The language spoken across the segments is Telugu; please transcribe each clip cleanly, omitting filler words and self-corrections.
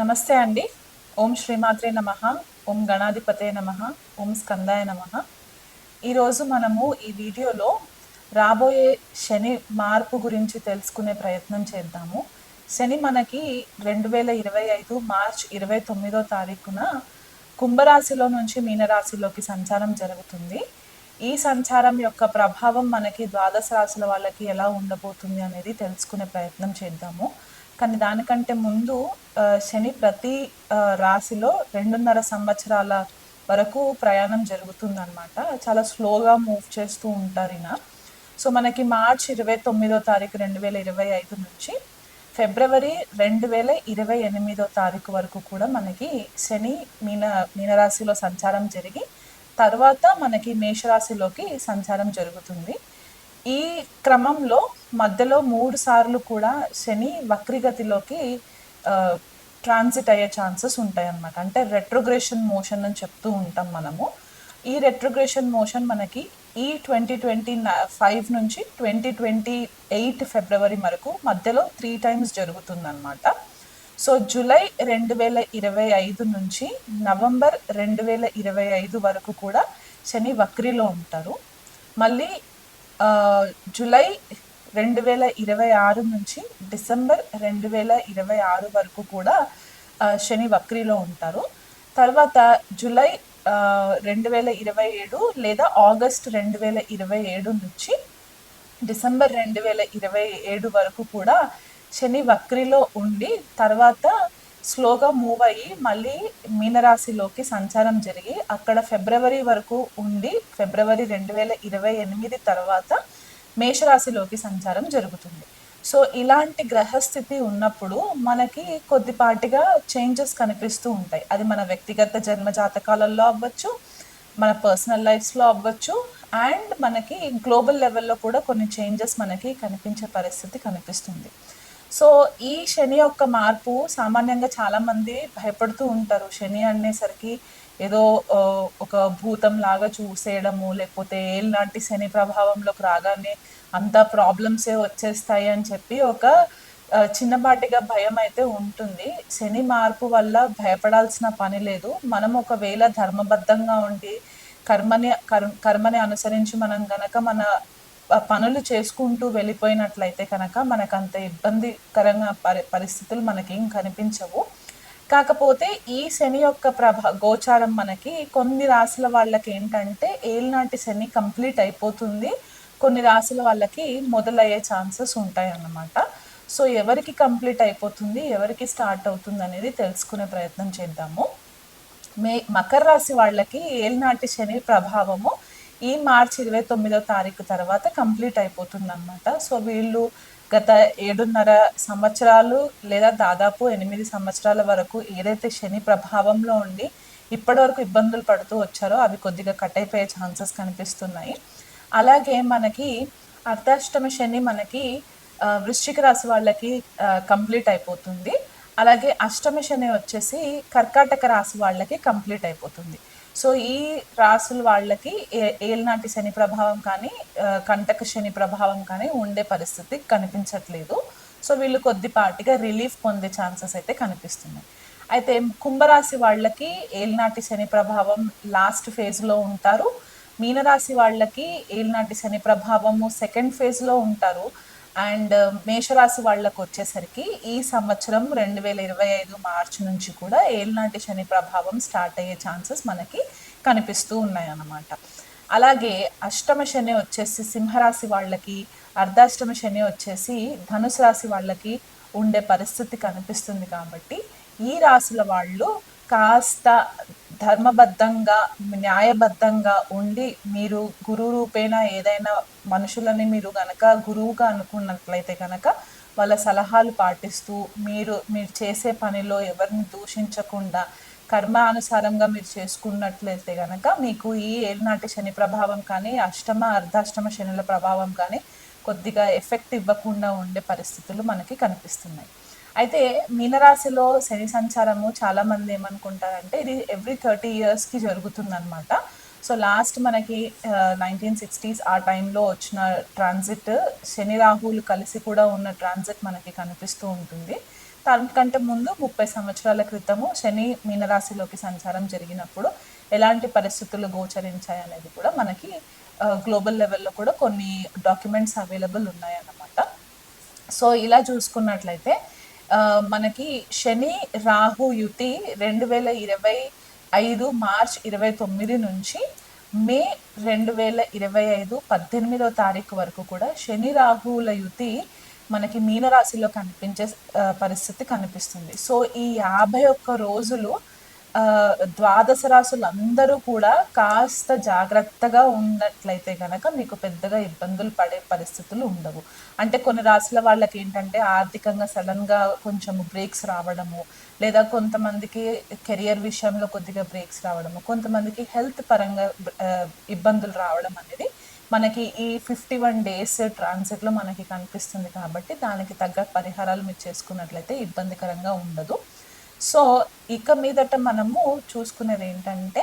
నమస్తే అండి. ఓం శ్రీమాత్రే నమః. ఓం గణాధిపతే నమః. ఓం స్కందాయ నమః. ఈరోజు మనము ఈ వీడియోలో రాబోయే శని మార్పు గురించి తెలుసుకునే ప్రయత్నం చేద్దాము. శని మనకి 2025 మార్చ్ 29వ తారీఖున కుంభరాశిలో నుంచి మీనరాశిలోకి సంచారం జరుగుతుంది. ఈ సంచారం యొక్క ప్రభావం మనకి ద్వాదశ రాశుల వాళ్ళకి ఎలా ఉండబోతుంది అనేది తెలుసుకునే ప్రయత్నం చేద్దాము. కానీ దానికంటే ముందు శని ప్రతి రాశిలో 2.5 సంవత్సరాల వరకు ప్రయాణం జరుగుతుందన్నమాట. చాలా స్లోగా మూవ్ చేస్తూ ఉంటారు ఈయన. సో మనకి మార్చ్ 29వ తారీఖు 2025 నుంచి ఫిబ్రవరి 2028వ తారీఖు వరకు కూడా మనకి శని మీనరాశిలో సంచారం జరిగి తర్వాత మనకి మేషరాశిలోకి సంచారం జరుగుతుంది. ఈ క్రమంలో మధ్యలో 3 సార్లు కూడా శని వక్రిగతిలోకి ట్రాన్సిట్ అయ్యే ఛాన్సెస్ ఉంటాయి అన్నమాట. అంటే రెట్రోగ్రేషన్ మోషన్ అని చెప్తూ ఉంటాం మనము. ఈ రెట్రోగ్రేషన్ మోషన్ మనకి ఈ 2025 నుంచి 2028 ఫిబ్రవరి వరకు మధ్యలో 3 టైమ్స్ జరుగుతుందన్నమాట. సో జూలై 2025 నుంచి నవంబర్ 2025 వరకు కూడా శని వక్రిలో ఉంటారు. మళ్ళీ జూలై 2026 నుంచి డిసెంబర్ 2026 వరకు కూడా శని వక్రిలో ఉంటారు. తర్వాత జూలై 2027 లేదా ఆగస్ట్ 2027 నుంచి డిసెంబర్ 2027 వరకు కూడా శని వక్రిలో ఉండి తర్వాత స్లోగా మూవ్ అయ్యి మళ్ళీ మీనరాశిలోకి సంచారం జరిగి అక్కడ ఫిబ్రవరి వరకు ఉండి ఫిబ్రవరి 2028 తర్వాత మేషరాశిలోకి సంచారం జరుగుతుంది. సో ఇలాంటి గ్రహస్థితి ఉన్నప్పుడు మనకి కొద్దిపాటిగా చేంజెస్ కనిపిస్తూ ఉంటాయి. అది మన వ్యక్తిగత జన్మ జాతకాలలో అవ్వచ్చు, మన పర్సనల్ లైఫ్స్లో అవ్వచ్చు, అండ్ మనకి గ్లోబల్ లెవెల్లో కూడా కొన్ని చేంజెస్ మనకి కనిపించే పరిస్థితి కనిపిస్తుంది. సో ఈ శని యొక్క మార్పు సామాన్యంగా చాలామంది భయపడుతూ ఉంటారు. శని అనేసరికి ఏదో ఒక భూతం లాగా చూసేయడము, లేకపోతే ఏళ్ళనాటి శని ప్రభావంలోకి రాగానే అంతా ప్రాబ్లమ్సే వచ్చేస్తాయి అని చెప్పి ఒక చిన్నపాటిగా భయం అయితే ఉంటుంది. శని మార్పు వల్ల భయపడాల్సిన పని లేదు. మనం ఒకవేళ ధర్మబద్ధంగా ఉండి కర్మని అనుసరించి మనం గనక మన పనులు చేసుకుంటూ వెళ్ళిపోయినట్లయితే కనుక మనకు అంత ఇబ్బందికరంగా పరిస్థితులు మనకేం కనిపించవు. కాకపోతే ఈ శని యొక్క గోచారం మనకి కొన్ని రాశుల వాళ్ళకి ఏంటంటే ఏళ్ళనాటి శని కంప్లీట్ అయిపోతుంది, కొన్ని రాశుల వాళ్ళకి మొదలయ్యే ఛాన్సెస్ ఉంటాయి అన్నమాట. సో ఎవరికి కంప్లీట్ అయిపోతుంది, ఎవరికి స్టార్ట్ అవుతుంది అనేది తెలుసుకునే ప్రయత్నం చేద్దాము. మకర రాశి వాళ్ళకి ఏళ్ళనాటి శని ప్రభావము ఈ మార్చి 29వ తారీఖు తర్వాత కంప్లీట్ అయిపోతుంది అన్నమాట. సో వీళ్ళు గత 7.5 సంవత్సరాలు లేదా దాదాపు 8 సంవత్సరాల వరకు ఏదైతే శని ప్రభావంలో ఉండి ఇప్పటి వరకు ఇబ్బందులు పడుతూ వచ్చారో అవి కొద్దిగా కట్ అయిపోయే ఛాన్సెస్ కనిపిస్తున్నాయి. అలాగే మనకి అర్ధాష్టమ శని మనకి వృశ్చిక రాశి వాళ్ళకి కంప్లీట్ అయిపోతుంది. అలాగే అష్టమ శని వచ్చేసి కర్కాటక రాశి వాళ్ళకి కంప్లీట్ అయిపోతుంది. సో ఈ రాశుల వాళ్ళకి ఏళ్ళనాటి శని ప్రభావం కానీ కంటక శని ప్రభావం కానీ ఉండే పరిస్థితి కనిపించట్లేదు. సో వీళ్ళు కొద్దిపాటిగా రిలీఫ్ పొందే ఛాన్సెస్ అయితే కనిపిస్తున్నాయి. అయితే కుంభరాశి వాళ్ళకి ఏళ్ళనాటి శని ప్రభావం లాస్ట్ ఫేజ్లో ఉంటారు. మీనరాశి వాళ్ళకి ఏళ్ళనాటి శని ప్రభావము సెకండ్ ఫేజ్లో ఉంటారు. అండ్ మేషరాశి వాళ్ళకు వచ్చేసరికి ఈ సంవత్సరం 2025 మార్చి నుంచి కూడా ఏళ్ళనాటి శని ప్రభావం స్టార్ట్ అయ్యే ఛాన్సెస్ మనకి కనిపిస్తూ ఉన్నాయి అన్నమాట. అలాగే అష్టమ శని వచ్చేసి సింహరాశి వాళ్ళకి, అర్ధాష్టమ శని వచ్చేసి ధనుసు రాశి వాళ్ళకి ఉండే పరిస్థితి కనిపిస్తుంది. కాబట్టి ఈ రాశుల వాళ్ళు కాస్త ధర్మబద్ధంగా న్యాయబద్ధంగా ఉండి మీరు గురువు రూపేణ ఏదైనా మనుషులని మీరు గనక గురువుగా అనుకున్నట్లయితే కనుక వాళ్ళ సలహాలు పాటిస్తూ మీరు చేసే పనిలో ఎవరిని దూషించకుండా కర్మానుసారంగా మీరు చేసుకున్నట్లయితే కనుక మీకు ఈ ఏళ్ళనాటి శని ప్రభావం కానీ అష్టమ అర్ధాష్టమ శనుల ప్రభావం కానీ కొద్దిగా ఎఫెక్ట్ ఇవ్వకుండా ఉండే పరిస్థితులు మనకి కనిపిస్తున్నాయి. అయితే మీనరాశిలో శని సంచారము చాలామంది ఏమనుకుంటారంటే ఇది ఎవ్రీ 30 yearsకి జరుగుతుందన్నమాట. సో లాస్ట్ మనకి 1960s ఆ టైంలో వచ్చిన ట్రాన్సిట్ శని రాహువులు కలిసి కూడా ఉన్న ట్రాన్సిట్ మనకి కనిపిస్తూ ఉంటుంది. దానికంటే ముందు 30 సంవత్సరాల క్రితము శని మీనరాశిలోకి సంచారం జరిగినప్పుడు ఎలాంటి పరిస్థితులు గోచరించాయి అనేది కూడా మనకి గ్లోబల్ లెవెల్లో కూడా కొన్ని డాక్యుమెంట్స్ అవైలబుల్ ఉన్నాయన్నమాట. సో ఇలా చూసుకున్నట్లయితే మనకి శని రాహు యుతి 2025 మార్చ్ 29 నుంచి మే 2025 18వ తారీఖు వరకు కూడా శని రాహువుల యుతి మనకి మీనరాశిలో కనిపించే పరిస్థితి కనిపిస్తుంది. సో ఈ 51 రోజులు ద్వాదశ రాశులందరూ కూడా కాస్త జాగ్రత్తగా ఉన్నట్లయితే కనుక మీకు పెద్దగా ఇబ్బందులు పడే పరిస్థితులు ఉండవు. అంటే కొన్ని రాశుల వాళ్ళకి ఏంటంటే ఆర్థికంగా సడన్గా కొంచెం బ్రేక్స్ రావడము, లేదా కొంతమందికి కెరియర్ విషయంలో కొద్దిగా బ్రేక్స్ రావడము, కొంతమందికి హెల్త్ పరంగా ఇబ్బందులు రావడం అనేది మనకి ఈ 51 డేస్ ట్రాన్సిట్లో మనకి కనిపిస్తుంది. కాబట్టి దానికి తగ్గ పరిహారాలు మీరు చేసుకున్నట్లయితే ఇబ్బందికరంగా ఉండదు. సో ఇక మీదట మనము చూసుకునేది ఏంటంటే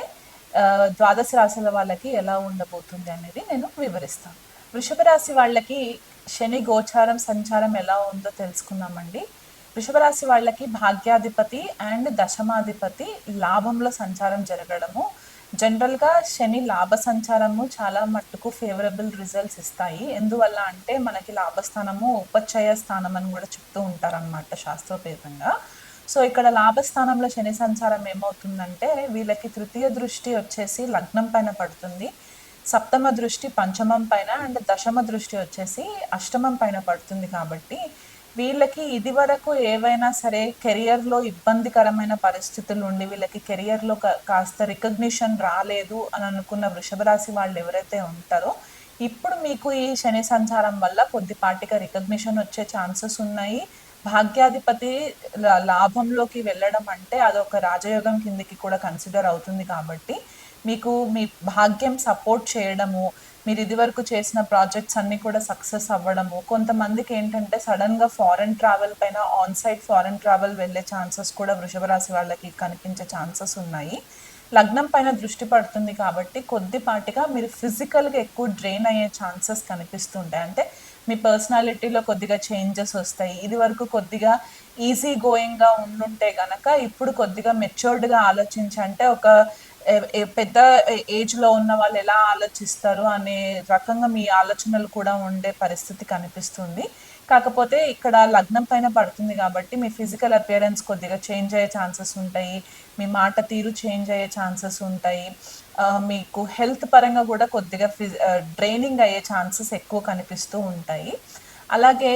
ద్వాదశ రాశుల వాళ్ళకి ఎలా ఉండబోతుంది అనేది నేను వివరిస్తాను. వృషభ రాశి వాళ్ళకి శని గోచారం సంచారం ఎలా ఉందో తెలుసుకుందామండి. వృషభ రాశి వాళ్ళకి భాగ్యాధిపతి అండ్ దశమాధిపతి లాభంలో సంచారం జరగడము, జనరల్గా శని లాభ సంచారము చాలా మట్టుకు ఫేవరబుల్ రిజల్ట్స్ ఇస్తాయి. ఎందువల్ల అంటే మనకి లాభస్థానము ఉపచయ స్థానం అని కూడా చెప్తూ ఉంటారనమాట శాస్త్రోపేతంగా. సో ఇక్కడ లాభస్థానంలో శని సంచారం ఏమవుతుందంటే వీళ్ళకి తృతీయ దృష్టి వచ్చేసి లగ్నం పైన పడుతుంది, సప్తమ దృష్టి పంచమం పైన అండ్ దశమ దృష్టి వచ్చేసి అష్టమం పైన పడుతుంది. కాబట్టి వీళ్ళకి ఇది వరకు ఏవైనా సరే కెరియర్లో ఇబ్బందికరమైన పరిస్థితులు ఉండి వీళ్ళకి కెరియర్లో కాస్త రికగ్నిషన్ రాలేదు అని అనుకున్న వృషభ రాశి వాళ్ళు ఎవరైతే ఉంటారో ఇప్పుడు మీకు ఈ శని సంచారం వల్ల కొద్దిపాటిగా రికగ్నిషన్ వచ్చే ఛాన్సెస్ ఉన్నాయి. భాగ్యాధిపతి లాభంలోకి వెళ్ళడం అంటే అదొక రాజయోగం కిందకి కూడా కన్సిడర్ అవుతుంది. కాబట్టి మీకు మీ భాగ్యం సపోర్ట్ చేయడము, మీరు ఇదివరకు చేసిన ప్రాజెక్ట్స్ అన్నీ కూడా సక్సెస్ అవ్వడము, కొంతమందికి ఏంటంటే సడన్గా ఫారెన్ ట్రావెల్ పైన ఆన్ సైట్ ఫారెన్ ట్రావెల్ వెళ్ళే ఛాన్సెస్ కూడా వృషభ రాశి వాళ్ళకి కనిపించే ఛాన్సెస్ ఉన్నాయి. లగ్నం పైన దృష్టి పడుతుంది కాబట్టి కొద్దిపాటిగా మీరు ఫిజికల్గా ఎక్కువ డ్రెయిన్ అయ్యే ఛాన్సెస్ కనిపిస్తుంటాయి. అంటే మీ పర్సనాలిటీలో కొద్దిగా చేంజెస్ వస్తాయి. ఇది వరకు కొద్దిగా ఈజీ గోయింగ్గా ఉండుంటే కనుక ఇప్పుడు కొద్దిగా మెచ్యూర్డ్గా ఆలోచించి, అంటే ఒక పెద్ద ఏజ్లో ఉన్న వాళ్ళు ఎలా ఆలోచిస్తారు అనే రకంగా మీ ఆలోచనలు కూడా ఉండే పరిస్థితి కనిపిస్తుంది. కాకపోతే ఇక్కడ లగ్నం పైన పడుతుంది కాబట్టి మీ ఫిజికల్ అపియరెన్స్ కొద్దిగా చేంజ్ అయ్యే ఛాన్సెస్ ఉంటాయి, మీ మాట తీరు చేంజ్ అయ్యే ఛాన్సెస్ ఉంటాయి, మీకు హెల్త్ పరంగా కూడా కొద్దిగా డ్రైనింగ్ అయ్యే ఛాన్సెస్ ఎక్కువ కనిపిస్తూ ఉంటాయి. అలాగే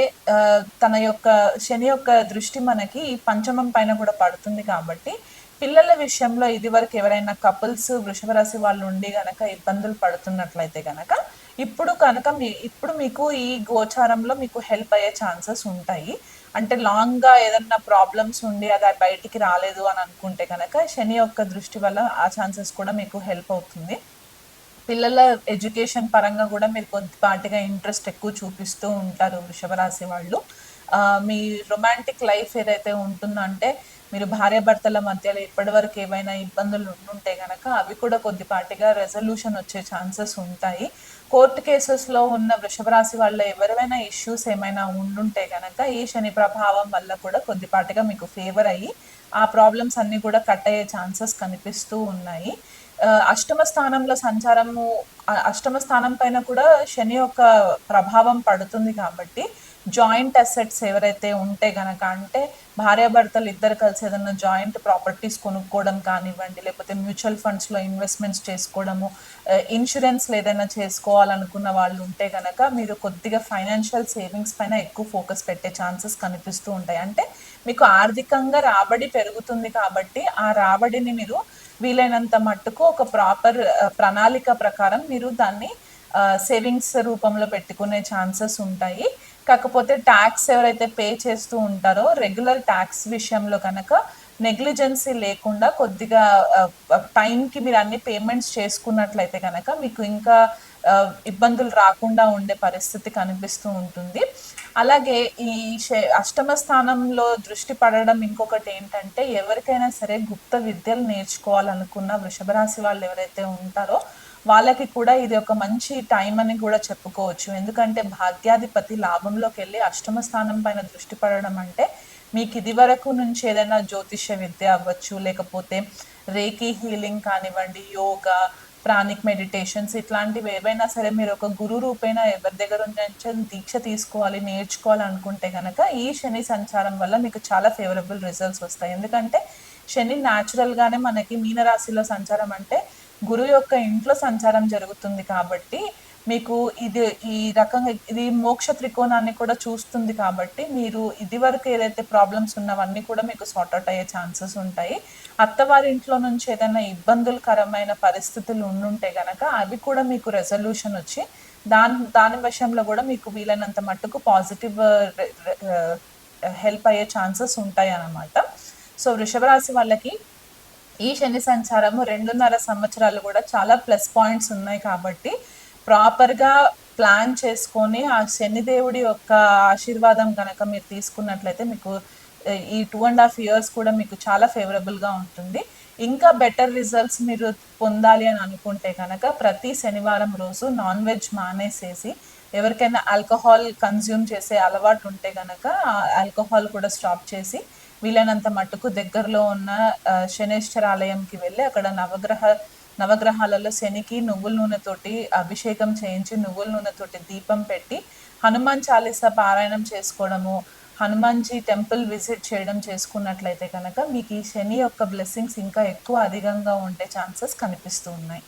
తన యొక్క శని యొక్క దృష్టి మనకి పంచమం పైన కూడా పడుతుంది కాబట్టి పిల్లల విషయంలో ఇది వరకు ఎవరైనా కపుల్స్ వృషభ రాశి వాళ్ళు ఉండి గనక ఇబ్బందులు పడుతున్నట్లయితే గనక ఇప్పుడు మీకు ఈ గోచారంలో మీకు హెల్ప్ అయ్యే ఛాన్సెస్ ఉంటాయి. అంటే లాంగ్గా ఏదన్నా ప్రాబ్లమ్స్ ఉండి అది బయటికి రాలేదు అని అనుకుంటే కనుక శని యొక్క దృష్టి వల్ల ఆ ఛాన్సెస్ కూడా మీకు హెల్ప్ అవుతుంది. పిల్లల ఎడ్యుకేషన్ పరంగా కూడా మీరు కొద్దిపాటిగా ఇంట్రెస్ట్ ఎక్కువ చూపిస్తూ ఉంటారు వృషభ రాశి వాళ్ళు. మీ రొమాంటిక్ లైఫ్ ఏదైతే ఉంటుందో, అంటే మీరు భార్యాభర్తల మధ్యలో ఇప్పటివరకు ఏవైనా ఇబ్బందులు ఉంటే కనుక అవి కూడా కొద్దిపాటిగా రెజల్యూషన్ వచ్చే ఛాన్సెస్ ఉంటాయి. కోర్టు కేసెస్లో ఉన్న వృషభ రాశి వాళ్ళ ఎవరైనా ఇష్యూస్ ఏమైనా ఉండుంటే కనుక ఈ శని ప్రభావం వల్ల కూడా కొద్దిపాటిగా మీకు ఫేవర్ అయ్యి ఆ ప్రాబ్లమ్స్ అన్నీ కూడా కట్ అయ్యే ఛాన్సెస్ కనిపిస్తూ ఉన్నాయి. అష్టమ స్థానంలో సంచారము, అష్టమ స్థానం పైన కూడా శని యొక్క ప్రభావం పడుతుంది కాబట్టి జాయింట్ అసెట్స్ ఎవరైతే ఉంటే గనక, అంటే భార్యాభర్తలు ఇద్దరు కలిసి ఏదైనా జాయింట్ ప్రాపర్టీస్ కొనుక్కోవడం కానివ్వండి, లేకపోతే మ్యూచువల్ ఫండ్స్లో ఇన్వెస్ట్మెంట్స్ చేసుకోవడము, ఇన్సూరెన్స్లు ఏదైనా చేసుకోవాలనుకున్న వాళ్ళు ఉంటే కనుక మీరు కొద్దిగా ఫైనాన్షియల్ సేవింగ్స్ పైన ఎక్కువ ఫోకస్ పెట్టే ఛాన్సెస్ కనిపిస్తూ ఉంటాయి. అంటే మీకు ఆర్థికంగా రాబడి పెరుగుతుంది కాబట్టి ఆ రాబడిని మీరు వీలైనంత మట్టుకు ఒక ప్రాపర్ ప్రణాళిక ప్రకారం మీరు దాన్ని సేవింగ్స్ రూపంలో పెట్టుకునే ఛాన్సెస్ ఉంటాయి. కాకపోతే ట్యాక్స్ ఎవరైతే పే చేస్తూ ఉంటారో రెగ్యులర్ ట్యాక్స్ విషయంలో కనుక నెగ్లిజెన్సీ లేకుండా కొద్దిగా టైంకి మీరు అన్ని పేమెంట్స్ చేసుకున్నట్లయితే కనుక మీకు ఇంకా ఇబ్బందులు రాకుండా ఉండే పరిస్థితి కనిపిస్తూ ఉంటుంది. అలాగే ఈ అష్టమ స్థానంలో దృష్టి పడడం ఇంకొకటి ఏంటంటే, ఎవరికైనా సరే గుప్త విద్యలు నేర్చుకోవాలనుకున్న వృషభ రాశి వాళ్ళు ఎవరైతే ఉంటారో వాళ్ళకి కూడా ఇది ఒక మంచి టైం అని కూడా చెప్పుకోవచ్చు. ఎందుకంటే భాగ్యాధిపతి లాభంలోకి వెళ్ళి అష్టమ స్థానం పైన దృష్టి పడడం అంటే మీకు ఇది వరకు నుంచి ఏదైనా జ్యోతిష్య విద్య అవ్వచ్చు, లేకపోతే రేకీ హీలింగ్ కానివ్వండి, యోగా, ప్రాణిక్ మెడిటేషన్స్ ఇట్లాంటివి ఏవైనా సరే మీరు ఒక గురు రూపేణ ఎవరి దగ్గర నుంచి దీక్ష తీసుకోవాలి, నేర్చుకోవాలి అనుకుంటే గనక ఈ శని సంచారం వల్ల మీకు చాలా ఫేవరబుల్ రిజల్ట్స్ వస్తాయి. ఎందుకంటే శని న్యాచురల్గానే మనకి మీనరాశిలో సంచారం అంటే గురువు యొక్క ఇంట్లో సంచారం జరుగుతుంది కాబట్టి మీకు ఇది ఈ రకంగా ఇది మోక్ష త్రికోణాన్ని కూడా చూస్తుంది కాబట్టి మీరు ఇది వరకు ఏదైతే ప్రాబ్లమ్స్ ఉన్నవన్నీ కూడా మీకు సార్ట్ అవుట్ అయ్యే ఛాన్సెస్ ఉంటాయి. అత్తవారి ఇంట్లో నుంచి ఏదైనా ఇబ్బందులకరమైన పరిస్థితులు ఉండుంటే గనక అవి కూడా మీకు రెజల్యూషన్ వచ్చి దాని విషయంలో కూడా మీకు వీలైనంత మట్టుకు పాజిటివ్ హెల్ప్ అయ్యే ఛాన్సెస్ ఉంటాయి అన్నమాట. సో వృషభ రాశి వాళ్ళకి ఈ శని సంచారము 2.5 సంవత్సరాలు కూడా చాలా ప్లస్ పాయింట్స్ ఉన్నాయి కాబట్టి ప్రాపర్గా ప్లాన్ చేసుకొని ఆ శనిదేవుడి యొక్క ఆశీర్వాదం కనుక మీరు తీసుకున్నట్లయితే మీకు ఈ 2.5 years కూడా మీకు చాలా ఫేవరబుల్గా ఉంటుంది. ఇంకా బెటర్ రిజల్ట్స్ మీరు పొందాలి అని అనుకుంటే కనుక ప్రతి శనివారం రోజు నాన్ వెజ్ మానేసేసి ఎవరికైనా ఆల్కహాల్ కన్జ్యూమ్ చేసే అలవాటు ఉంటే కనుక ఆల్కహాల్ కూడా స్టాప్ చేసి వీలైనంత మట్టుకు దగ్గరలో ఉన్న శనేశ్వరాలయంకి వెళ్ళి అక్కడ నవగ్రహాలలో శనికి నువ్వుల నూనెతోటి అభిషేకం చేయించి నువ్వుల నూనెతోటి దీపం పెట్టి హనుమాన్ చాలీసా పారాయణం చేసుకోవడము, హనుమాన్జీ టెంపుల్ విజిట్ చేయడం చేసుకున్నట్లయితే కనుక మీకు ఈ శని యొక్క బ్లెస్సింగ్స్ ఇంకా ఎక్కువ అధికంగా ఉండే ఛాన్సెస్ కనిపిస్తూ ఉన్నాయి.